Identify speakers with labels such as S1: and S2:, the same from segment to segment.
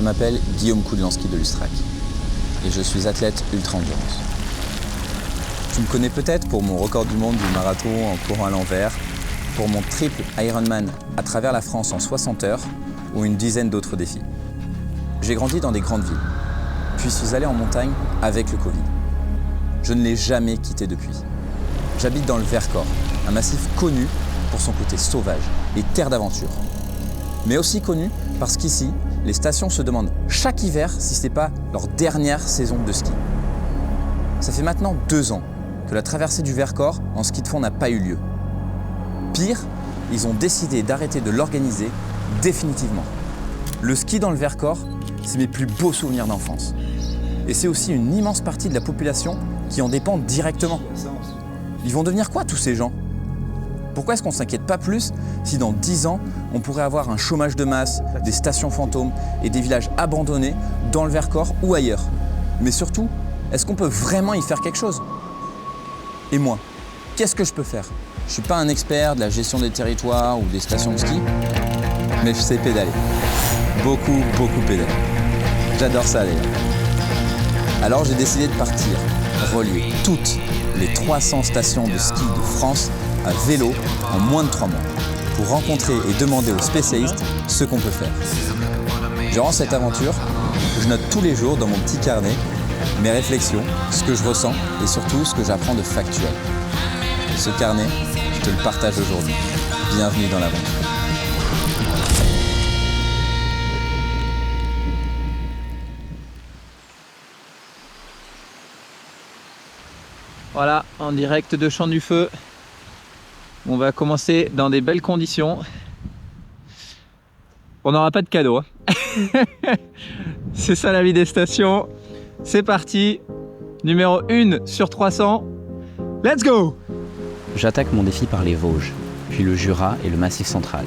S1: m'appelle Guillaume Koudlanski de Lustrac et je suis athlète ultra-endurance. Tu me connais peut-être pour mon record du monde du marathon en courant à l'envers, pour mon triple Ironman à travers la France en 60 heures ou une dizaine d'autres défis. J'ai grandi dans des grandes villes, puis suis allé en montagne avec le Covid. Je ne l'ai jamais quitté depuis. J'habite dans le Vercors, un massif connu pour son côté sauvage et terre d'aventure. Mais aussi connu parce qu'ici, les stations se demandent chaque hiver si ce n'est pas leur dernière saison de ski. Ça fait maintenant 2 ans que la traversée du Vercors en ski de fond n'a pas eu lieu. Pire, ils ont décidé d'arrêter de l'organiser définitivement. Le ski dans le Vercors, c'est mes plus beaux souvenirs d'enfance. Et c'est aussi une immense partie de la population qui en dépend directement. Ils vont devenir quoi tous ces gens ? Pourquoi est-ce qu'on ne s'inquiète pas plus si dans 10 ans, on pourrait avoir un chômage de masse, des stations fantômes et des villages abandonnés dans le Vercors ou ailleurs ? Mais surtout, est-ce qu'on peut vraiment y faire quelque chose ? Et moi, qu'est-ce que je peux faire ? Je ne suis pas un expert de la gestion des territoires ou des stations de ski, mais je sais pédaler. Beaucoup pédaler. J'adore ça d'ailleurs. Alors j'ai décidé de partir, relier toutes les 300 stations de ski de France à vélo en moins de 3 mois, pour rencontrer et demander aux spécialistes ce qu'on peut faire. Durant cette aventure, je note tous les jours dans mon petit carnet mes réflexions, ce que je ressens et surtout ce que j'apprends de factuel. Ce carnet, je te le partage aujourd'hui. Bienvenue dans l'aventure.
S2: Voilà, en direct de Champ du Feu. On va commencer dans des belles conditions. On n'aura pas de cadeau. C'est ça la vie des stations. C'est parti. Numéro 1 sur 300. Let's go!
S3: J'attaque mon défi par les Vosges, puis le Jura et le Massif central.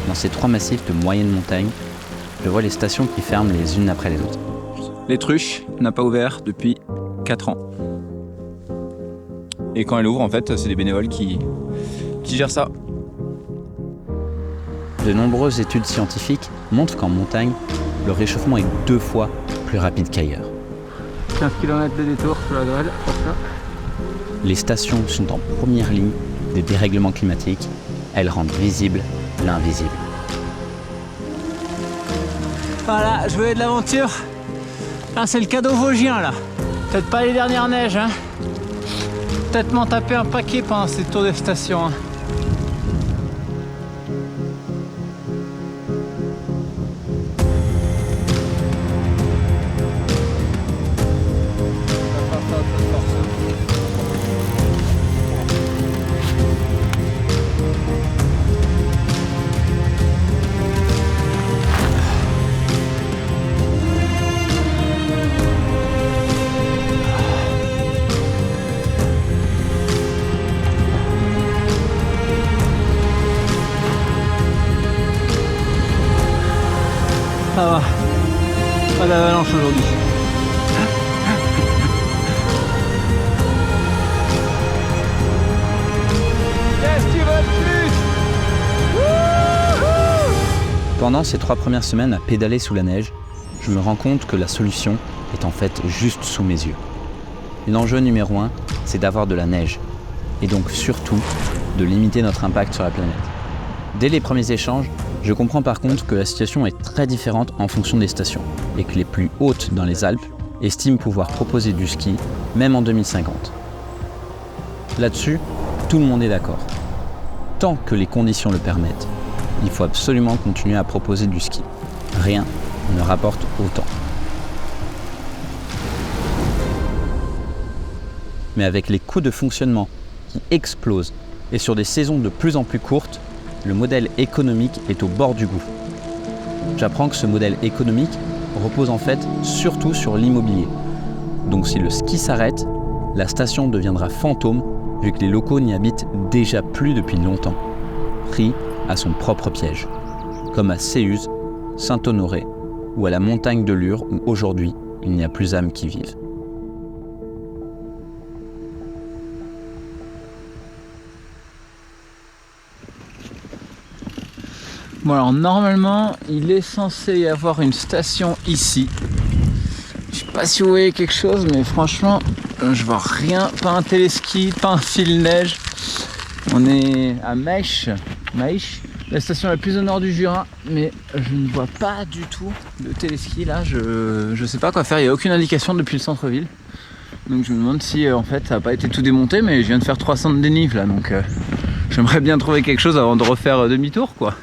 S3: Dans ces 3 massifs de moyenne montagne, je vois les stations qui ferment les unes après les autres.
S2: Les Truches n'a pas ouvert depuis 4 ans. Et quand elle ouvre, en fait, c'est des bénévoles qui gèrent ça.
S3: De nombreuses études scientifiques montrent qu'en montagne, le réchauffement est 2 fois plus rapide qu'ailleurs.
S2: 15 km de détour sur la grêle, pour ça.
S3: Les stations sont en première ligne des dérèglements climatiques. Elles rendent visible l'invisible.
S2: Voilà, je voulais de l'aventure. Là, c'est le cadeau vosgien, là. Peut-être pas les dernières neiges, hein. Peut-être m'en taper un paquet pendant ces tours de station. Hein. Ça va, pas d'avalanche aujourd'hui. Qu'est-ce que tu veux de plus?
S3: Pendant ces 3 premières semaines à pédaler sous la neige, je me rends compte que la solution est en fait juste sous mes yeux. L'enjeu numéro 1, c'est d'avoir de la neige, et donc surtout de limiter notre impact sur la planète. Dès les premiers échanges, je comprends par contre que la situation est très différente en fonction des stations, et que les plus hautes dans les Alpes estiment pouvoir proposer du ski, même en 2050. Là-dessus, tout le monde est d'accord. Tant que les conditions le permettent, il faut absolument continuer à proposer du ski. Rien ne rapporte autant. Mais avec les coûts de fonctionnement qui explosent et sur des saisons de plus en plus courtes, le modèle économique est au bord du gouffre. J'apprends que ce modèle économique repose en fait surtout sur l'immobilier. Donc si le ski s'arrête, la station deviendra fantôme vu que les locaux n'y habitent déjà plus depuis longtemps, pris à son propre piège, comme à Séuse, Saint-Honoré ou à la montagne de Lure où aujourd'hui il n'y a plus âme qui vive.
S2: Bon alors normalement il est censé y avoir une station ici. Je sais pas si vous voyez quelque chose mais franchement je vois rien, pas un téléski, pas un fil neige. On est à Maïch, la station la plus au nord du Jura, mais je ne vois pas du tout de téléski là, je sais pas quoi faire, il n'y a aucune indication depuis le centre-ville. Donc je me demande si en fait ça n'a pas été tout démonté, mais je viens de faire 300 de dénive là, donc j'aimerais bien trouver quelque chose avant de refaire demi-tour quoi.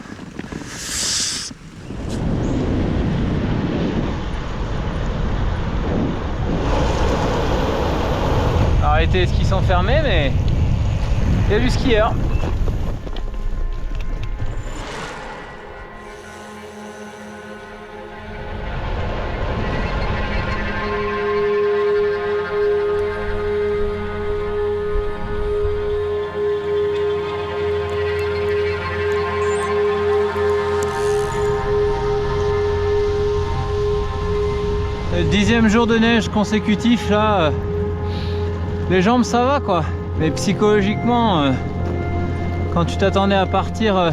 S2: Arrêtez les skis sont fermés, mais il y a du skieur. Le 10e jour de neige consécutif là, les jambes ça va quoi, mais psychologiquement quand tu t'attendais à partir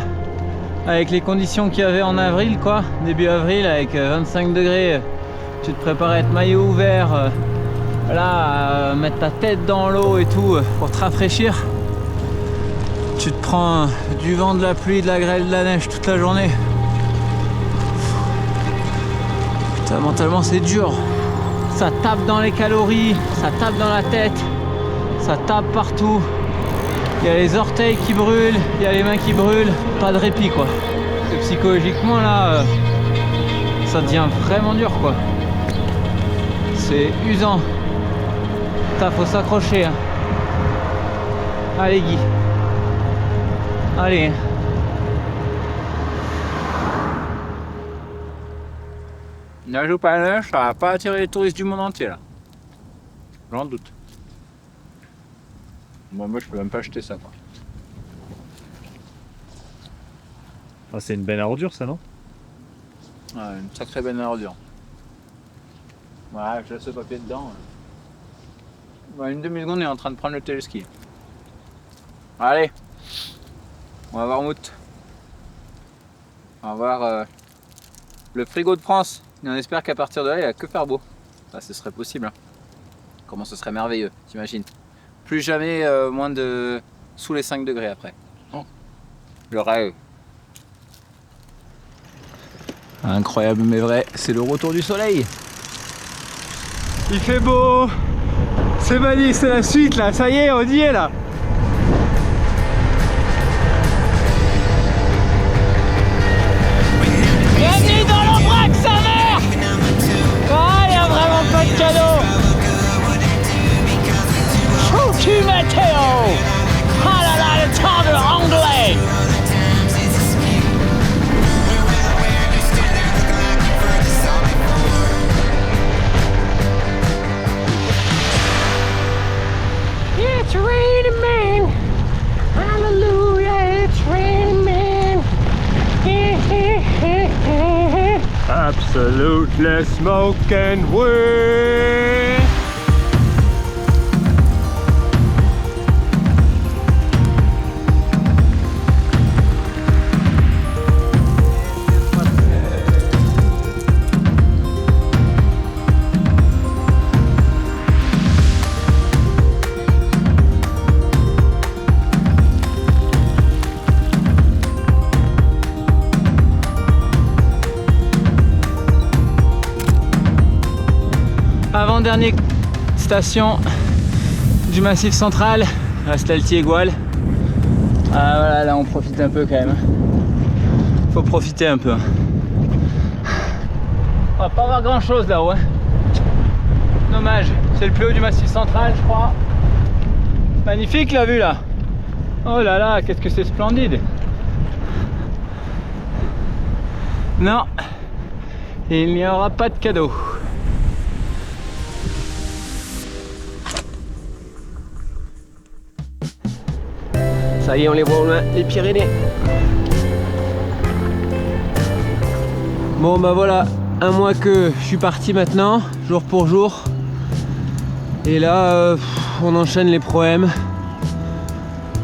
S2: avec les conditions qu'il y avait en avril quoi, début avril avec 25 degrés, tu te préparais à être maillot ouvert, là à mettre ta tête dans l'eau et tout pour te rafraîchir, tu te prends du vent, de la pluie, de la grêle, de la neige toute la journée. Mentalement c'est dur, ça tape dans les calories, ça tape dans la tête, ça tape partout, il y a les orteils qui brûlent, il y a les mains qui brûlent, pas de répit quoi. Et psychologiquement là, ça devient vraiment dur quoi, c'est usant, faut s'accrocher hein. Allez Guy, allez. Ne joue pas à la neige, ça va pas attirer les touristes du monde entier là. J'en doute. Moi je peux même pas acheter ça quoi.
S4: Ah, c'est une benne à ordures ça non?
S2: Ouais, une sacrée benne à ordures. Ouais, je laisse le papier dedans. Ouais, une demi-seconde il est en train de prendre le téléski. Allez, on va voir Mout. On va voir le frigo de France. Et on espère qu'à partir de là, il n'y a que faire beau. Bah, ce serait possible. Hein. Comment ce serait merveilleux, t'imagines. Plus jamais moins de sous les 5 degrés après. Oh. Le rêve. Incroyable mais vrai, c'est le retour du soleil. Il fait beau. C'est magnifique, c'est la suite là, ça y est, on y est là. Bienvenue dans l'Aubrac, sa mère. Ah, il n'y a vraiment pas de cadeau. Foutu Mathéo. Ah là là, le temps de anglais. It's raining man. Hallelujah, it's raining man. Absolutely smoke and weed. Avant-dernière station du Massif Central, reste l'Altier-Goual. Ah voilà, là on profite un peu quand même. Faut profiter un peu. On va pas voir grand chose là-haut. Hein. Dommage, c'est le plus haut du Massif Central je crois. Magnifique la vue là. Oh là là, qu'est-ce que c'est splendide. Non, il n'y aura pas de cadeau. Ça y est, on les voit au loin, les Pyrénées. Bon bah voilà, un mois que je suis parti maintenant, jour pour jour. Et là, on enchaîne les Pro-M.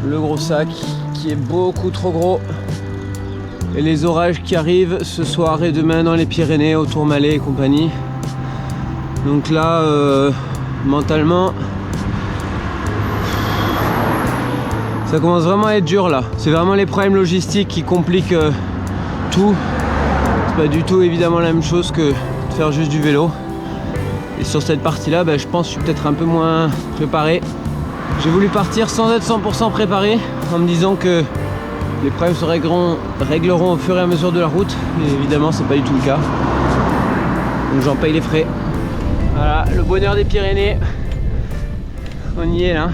S2: Le gros sac qui est beaucoup trop gros.
S5: et les orages qui arrivent ce soir et demain dans les Pyrénées, au Tourmalet et compagnie. Donc là, mentalement, ça commence vraiment à être dur là. C'est vraiment les problèmes logistiques qui compliquent tout. C'est pas du tout évidemment la même chose que de faire juste du vélo. Et sur cette partie là, je pense que je suis peut-être un peu moins préparé. J'ai voulu partir sans être 100% préparé, en me disant que les problèmes se régleront au fur et à mesure de la route. Mais évidemment c'est pas du tout le cas. Donc j'en paye les frais. Voilà, le bonheur des Pyrénées. On y est là.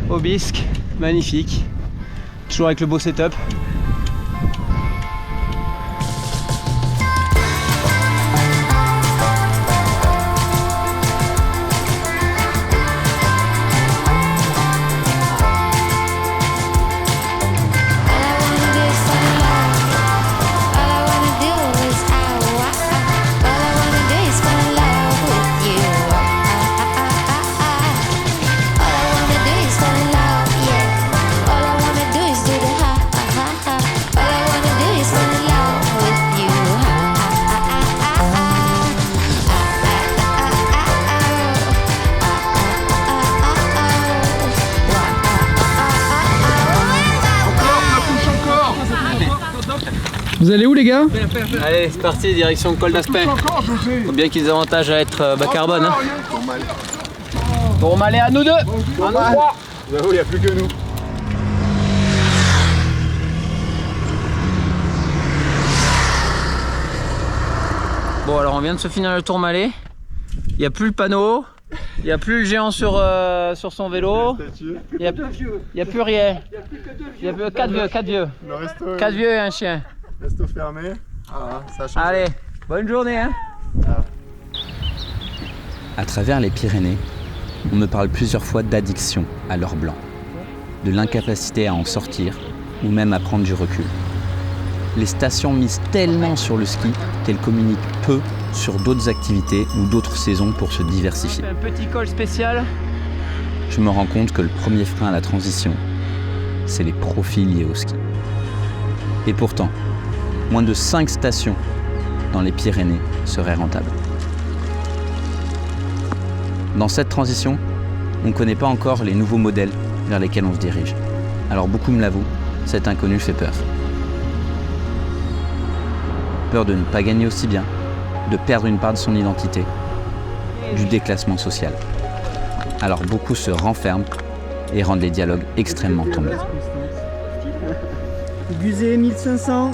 S5: Au Bisque, magnifique. Toujours avec le beau setup.
S2: Vous allez où les gars?
S5: Allez, c'est parti, direction Col d'Aspin. Faut bien qu'ils aient avantage à être bas carbone. Hein.
S2: Tourmalet à nous deux.
S6: J'avoue, il n'y a plus que nous.
S2: Bon alors on vient de se finir le Tourmalet. Il n'y a plus le panneau. Il n'y a plus le géant sur son vélo. Il n'y a plus rien. Il y a plus 4 vieux. 4 vieux et un chien.
S6: Resto fermé. Ah, ça change.
S2: Allez, bonne journée hein.
S3: À travers les Pyrénées, on me parle plusieurs fois d'addiction à l'or blanc, de l'incapacité à en sortir ou même à prendre du recul. Les stations misent tellement sur le ski qu'elles communiquent peu sur d'autres activités ou d'autres saisons pour se diversifier.
S2: Un petit col spécial.
S3: Je me rends compte que le premier frein à la transition, c'est les profits liés au ski. Et pourtant, moins de 5 stations dans les Pyrénées seraient rentables. Dans cette transition, on ne connaît pas encore les nouveaux modèles vers lesquels on se dirige. Alors beaucoup me l'avouent, cet inconnu fait peur. Peur de ne pas gagner aussi bien, de perdre une part de son identité, du déclassement social. Alors beaucoup se renferment et rendent les dialogues extrêmement tendus.
S7: Guzet 1500.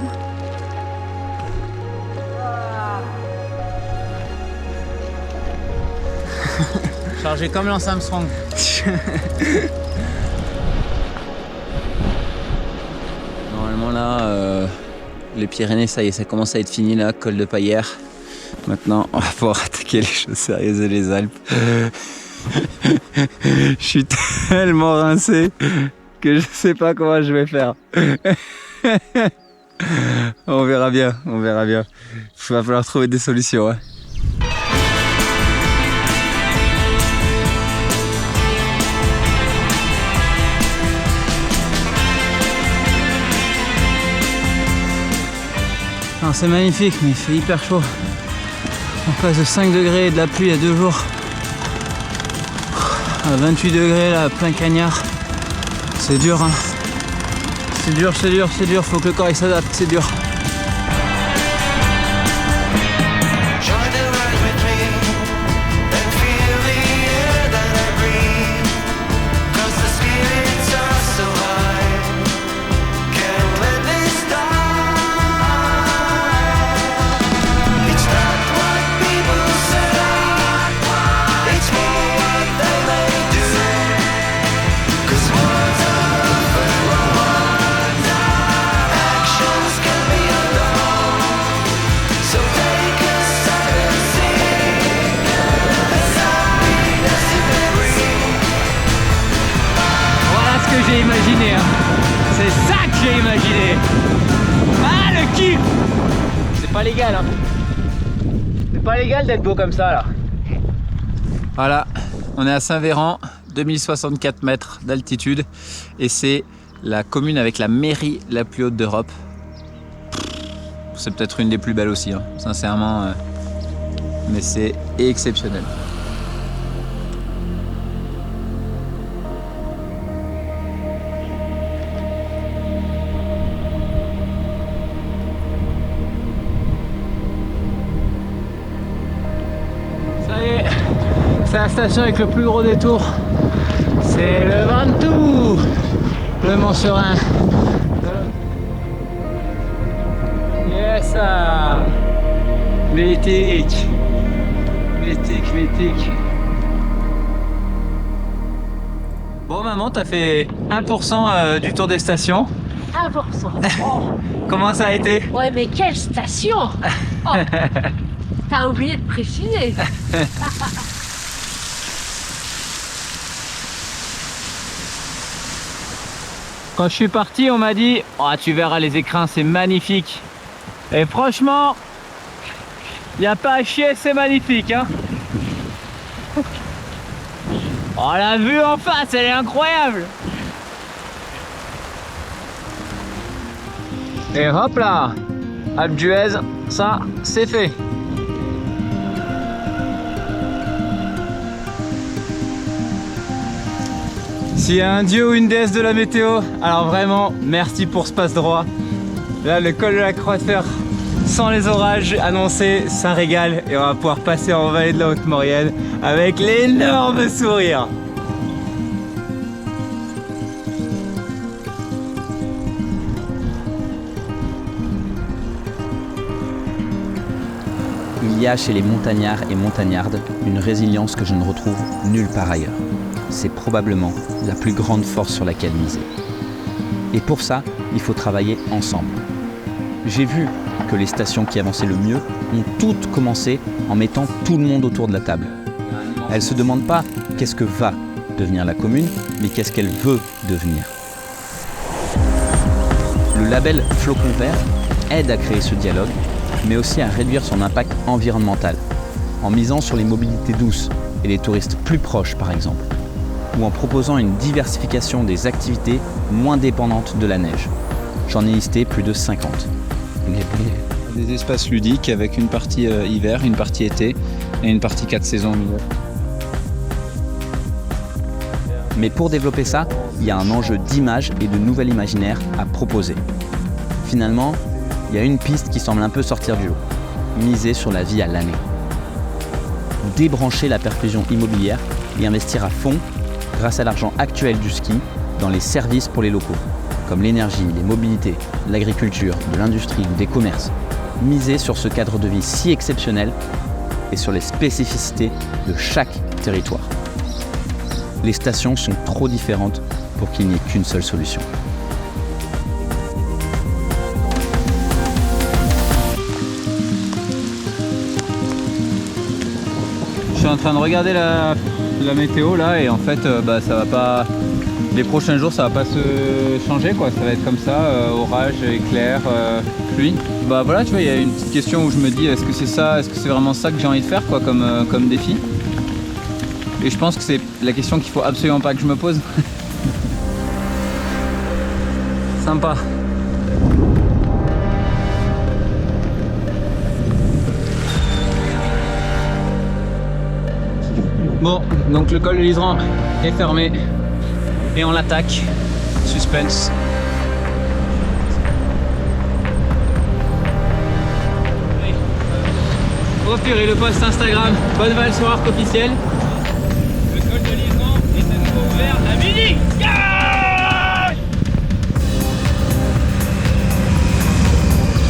S2: Chargé comme Lance Armstrong.
S1: Normalement là, les Pyrénées, ça y est, ça commence à être fini là, col de Paillère. Maintenant, on va pouvoir attaquer les choses sérieuses et les Alpes. Je suis tellement rincé que je sais pas comment je vais faire. On verra bien, on verra bien. Il va falloir trouver des solutions. Hein.
S2: C'est magnifique, mais il fait hyper chaud. On passe de 5 degrés et de la pluie il y a 2 jours à 28 degrés là, plein cagnard. C'est dur, hein. C'est dur, faut que le corps il s'adapte, c'est dur. J'ai imaginé, hein. C'est ça que j'ai imaginé. Ah le kiff. C'est pas légal, hein. C'est pas légal d'être beau comme ça là. Voilà, on est à Saint-Véran, 2064 mètres d'altitude et c'est la commune avec la mairie la plus haute d'Europe. C'est peut-être une des plus belles aussi, hein, sincèrement. Mais c'est exceptionnel. Ça y est, c'est la station avec le plus gros détour. C'est le Ventoux, le Mont Serein. Yes, mythique, mythique, mythique. Bon maman, t'as fait 1% du tour des stations.
S7: 1%. Oh.
S2: Comment ça a été?
S7: Ouais, mais quelle station! Oh. T'as oublié de préciser.
S2: Quand je suis parti, on m'a dit oh, tu verras les écrins, c'est magnifique. Et franchement, il n'y a pas à chier, c'est magnifique. Hein. Oh, la vue en face, elle est incroyable. Et hop là, Alpe d'Huez, ça, c'est fait. S'il y a un dieu ou une déesse de la météo, alors vraiment, merci pour ce passe-droit. Là, le col de la Croix de Fer, sans les orages annoncés, ça régale. Et on va pouvoir passer en vallée de la Haute-Maurienne avec l'énorme sourire.
S3: Il y a chez les montagnards et montagnardes une résilience que je ne retrouve nulle part ailleurs. C'est probablement la plus grande force sur laquelle miser. Et pour ça, il faut travailler ensemble. J'ai vu que les stations qui avançaient le mieux ont toutes commencé en mettant tout le monde autour de la table. Elles ne se demandent pas qu'est-ce que va devenir la commune, mais qu'est-ce qu'elle veut devenir. Le label Flocon Vert aide à créer ce dialogue, mais aussi à réduire son impact environnemental, en misant sur les mobilités douces et les touristes plus proches par exemple, ou en proposant une diversification des activités moins dépendantes de la neige. J'en ai listé plus de 50.
S2: Des espaces ludiques avec une partie hiver, une partie été et une partie 4 saisons au milieu.
S3: Mais pour développer ça, il y a un enjeu d'image et de nouvel imaginaire à proposer. Finalement, il y a une piste qui semble un peu sortir du lot. Miser sur la vie à l'année. Débrancher la perfusion immobilière et investir à fond, grâce à l'argent actuel du ski, dans les services pour les locaux, comme l'énergie, les mobilités, l'agriculture, de l'industrie ou des commerces. Miser sur ce cadre de vie si exceptionnel et sur les spécificités de chaque territoire. Les stations sont trop différentes pour qu'il n'y ait qu'une seule solution.
S2: Je suis en train de regarder la météo là et en fait ça va pas. Les prochains jours ça va pas se changer quoi, ça va être comme ça, orage, éclair, pluie. Bah voilà, tu vois, il y a une petite question où je me dis est-ce que c'est ça, est-ce que c'est vraiment ça que j'ai envie de faire quoi comme défi? Et je pense que c'est la question qu'il faut absolument pas que je me pose. Sympa. Bon, donc le col de l'Iseran est fermé et on l'attaque. Suspense. Oh purée, le post Instagram, bonne Val sur Arc officiel. Le col de l'Iseran est à nouveau ouvert à midi.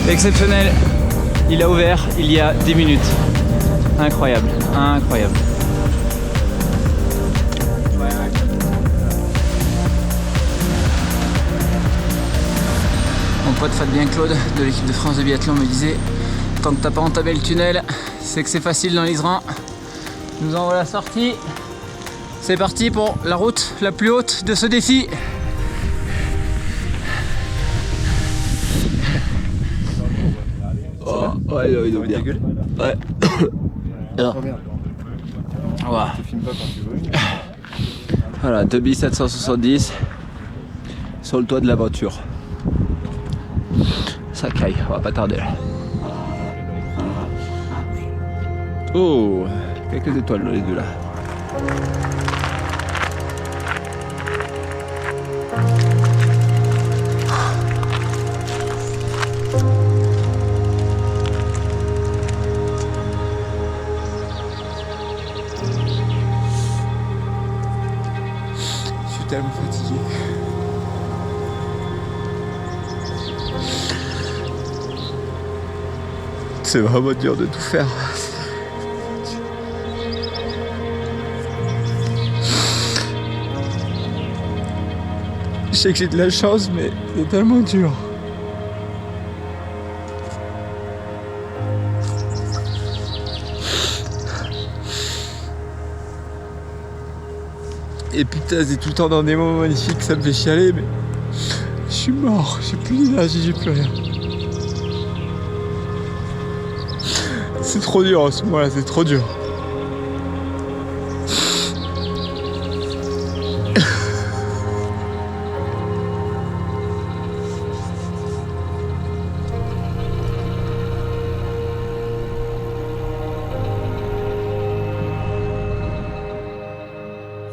S2: Exceptionnel, il a ouvert il y a 10 minutes. Incroyable, incroyable. Mon pote Fabien Claude de l'équipe de France de biathlon me disait tant que t'as pas entamé le tunnel, c'est que c'est facile dans l'Iseran. Nous envoie la sortie. C'est parti pour la route la plus haute de ce défi.
S5: Oh, ouais, il doit bien. Ouais.
S2: Voilà. Voilà, 2770 sur le toit de la voiture. Ça caille, on va pas tarder là.
S5: Oh, quelques étoiles dans les deux là.
S6: Je suis tellement fatigué. C'est vraiment dur de tout faire. Je sais que j'ai de la chance, mais c'est tellement dur. Et putain, c'est tout le temps dans des moments magnifiques, ça me fait chialer, mais je suis mort, j'ai plus d'énergie, j'ai plus rien. C'est trop dur en ce moment-là, c'est trop dur.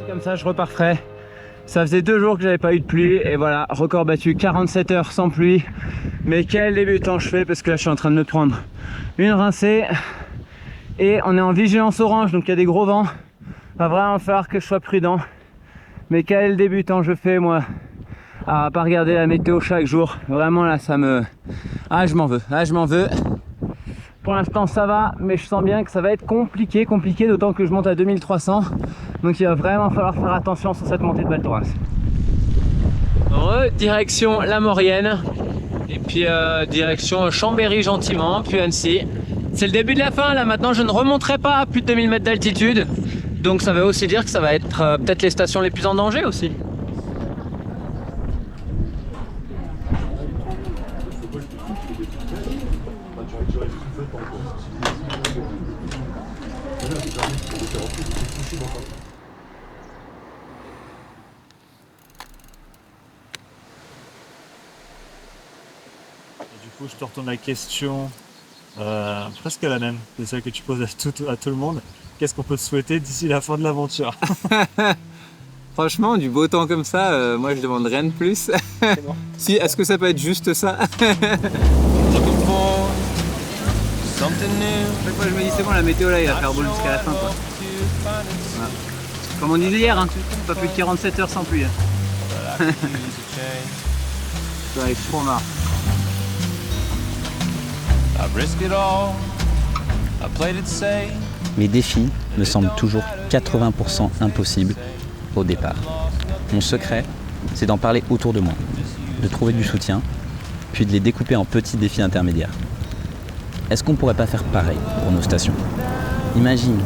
S5: Comme ça, je repars frais. Ça faisait 2 jours que j'avais pas eu de pluie et voilà, record battu, 47 heures sans pluie. Mais quel débutant je fais parce que là je suis en train de me prendre une rincée et on est en vigilance orange donc il y a des gros vents. Va vraiment falloir que je sois prudent. Mais quel débutant je fais moi à pas regarder la météo chaque jour. Vraiment là ça me... Ah je m'en veux, Pour l'instant ça va, mais je sens bien que ça va être compliqué, d'autant que je monte à 2300. Donc il va vraiment falloir faire attention sur cette montée de Val Thorens. Direction la Maurienne. Et puis direction Chambéry gentiment, puis Annecy. C'est le début de la fin là, maintenant je ne remonterai pas à plus de 2000 mètres d'altitude. Donc ça veut aussi dire que ça va être peut-être les stations les plus en danger aussi.
S4: Du coup, je te retourne la question presque la même, c'est celle que tu poses à tout le monde. Qu'est-ce qu'on peut te souhaiter d'ici la fin de l'aventure?
S2: Franchement, du beau temps comme ça, moi je demande rien de plus.
S4: Bon.
S2: Si, est-ce que ça peut être juste ça? Chaque fois je me dis c'est bon, la météo là il va faire beau jusqu'à la fin quoi. Voilà. Comme on disait hier, hein, pas plus de 47 heures sans pluie. Ça va être trop marre.
S3: Les défis me semblent toujours 80% impossibles au départ. Mon secret, c'est d'en parler autour de moi, de trouver du soutien, puis de les découper en petits défis intermédiaires. Est-ce qu'on pourrait pas faire pareil pour nos stations? Imagine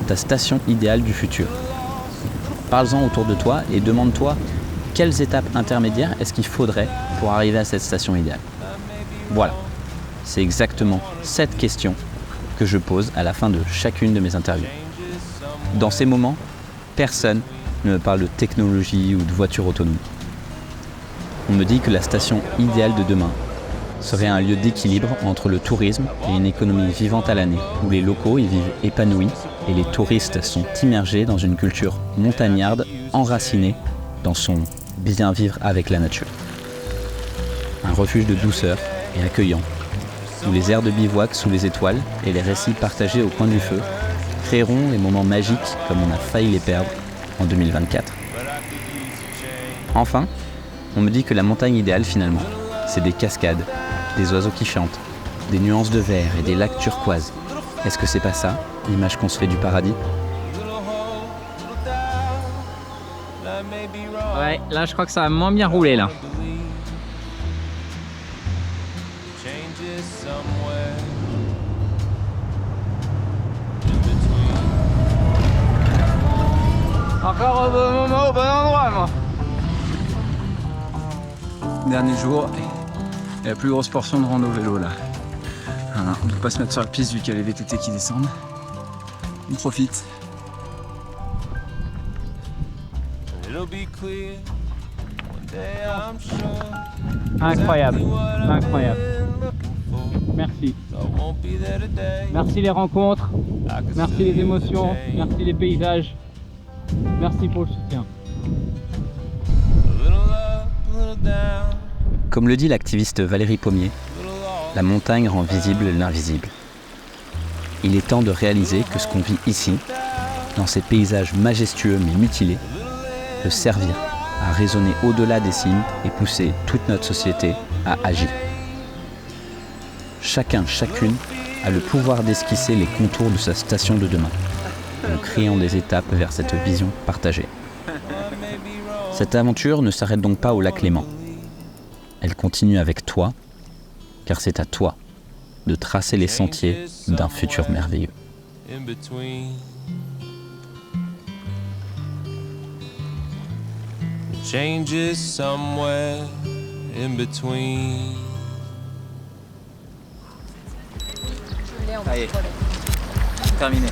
S3: ta station idéale du futur. Parle-en autour de toi et demande-toi quelles étapes intermédiaires est-ce qu'il faudrait pour arriver à cette station idéale. Voilà, c'est exactement cette question que je pose à la fin de chacune de mes interviews. Dans ces moments, personne ne me parle de technologie ou de voiture autonome. On me dit que la station idéale de demain serait un lieu d'équilibre entre le tourisme et une économie vivante à l'année, où les locaux y vivent épanouis et les touristes sont immergés dans une culture montagnarde enracinée dans son bien vivre avec la nature. Un refuge de douceur et accueillant, où les aires de bivouac sous les étoiles et les récits partagés au coin du feu créeront les moments magiques comme on a failli les perdre en 2024. Enfin, on me dit que la montagne idéale finalement, c'est des cascades, des oiseaux qui chantent, des nuances de vert et des lacs turquoises. Est-ce que c'est pas ça, l'image qu'on se fait du paradis?
S2: Ouais, là je crois que ça a moins bien roulé là. Encore au bon moment, au bon endroit moi. Dernier jour et la plus grosse portion de rando vélo là. Voilà, on ne peut pas se mettre sur la piste vu qu'il y a les VTT qui descendent. On profite. Incroyable, incroyable. Merci. Merci les rencontres, merci les émotions, merci les paysages, merci pour le soutien.
S3: Comme le dit l'activiste Valérie Pommier, la montagne rend visible l'invisible. Il est temps de réaliser que ce qu'on vit ici, dans ces paysages majestueux mais mutilés, peut servir à résonner au-delà des cimes et pousser toute notre société à agir. Chacun, chacune a le pouvoir d'esquisser les contours de sa station de demain, en créant des étapes vers cette vision partagée. Cette aventure ne s'arrête donc pas au lac Léman. Elle continue avec toi, car c'est à toi de tracer les sentiers d'un futur merveilleux.
S8: Changes somewhere in between.
S1: Terminé.